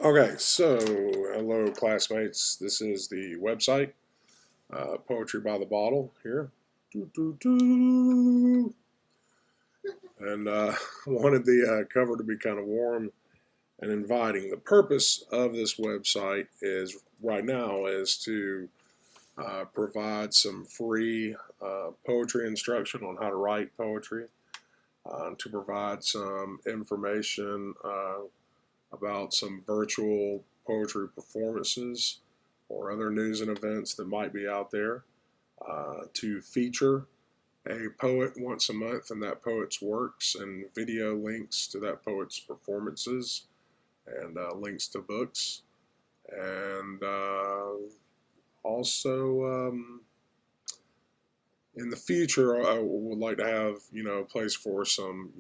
Okay, so hello classmates. This is the website, Poetry by the Bottle here. Doo, doo, doo. And wanted the cover to be kind of warm and inviting. The purpose of this website is right now is to provide some free poetry instruction on how to write poetry, to provide some information about some virtual poetry performances or other news and events that might be out there, to feature a poet once a month and that poet's works and video links to that poet's performances and links to books. And also, in the future, I would like to have, a place for some,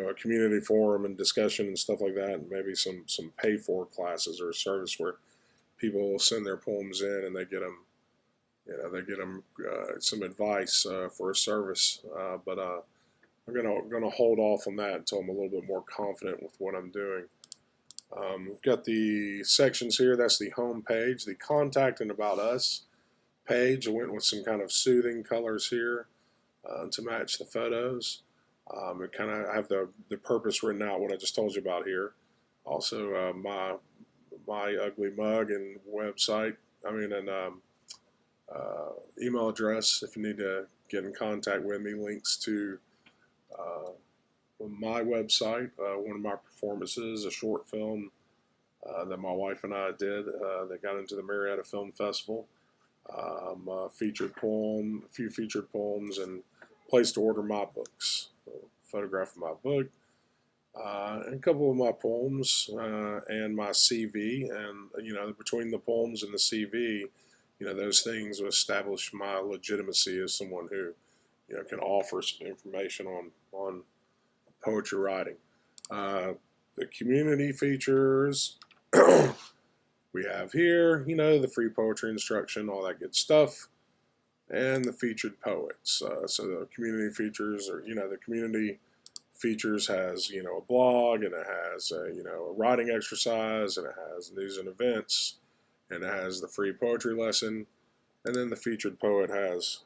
a community forum and discussion and stuff like that, and maybe some pay for classes or a service where people send their poems in and they get them, some advice for a service. But I'm gonna hold off on that until I'm a little bit more confident with what I'm doing. We've got the sections here. That's the home page, the contact and about us page. I went with some kind of soothing colors here to match the photos. It kind of have the purpose written out, what I just told you about here. Also, my ugly mug and website. Email address if you need to get in contact with me. Links to my website, one of my performances, a short film that my wife and I did that got into the Marietta Film Festival. A featured poem, a few featured poems, and place to order my books. A photograph of my book, and a couple of my poems, and my CV. And between the poems and the CV, those things will establish my legitimacy as someone who, can offer some information on poetry writing. The community features. We have here, the free poetry instruction, all that good stuff, and the featured poets. So the community features, the community features has, a blog, and it has, a writing exercise, and it has news and events, and it has the free poetry lesson, and then the featured poet has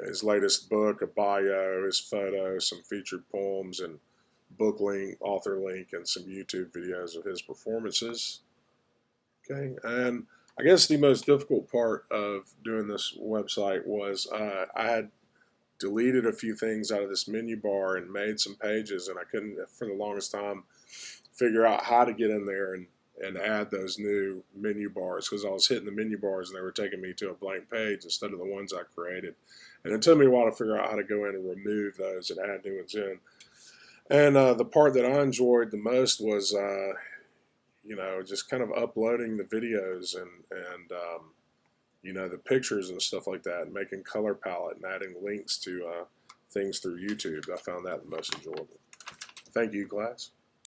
his latest book, a bio, his photo, some featured poems, and book link, author link, and some YouTube videos of his performances. Okay, and I guess the most difficult part of doing this website was I had deleted a few things out of this menu bar and made some pages, and I couldn't, for the longest time, figure out how to get in there and add those new menu bars, because I was hitting the menu bars and they were taking me to a blank page instead of the ones I created. And it took me a while to figure out how to go in and remove those and add new ones in. And the part that I enjoyed the most was, just kind of uploading the videos and the pictures and stuff like that, and making color palette and adding links to things through YouTube. I found that the most enjoyable. Thank you, class.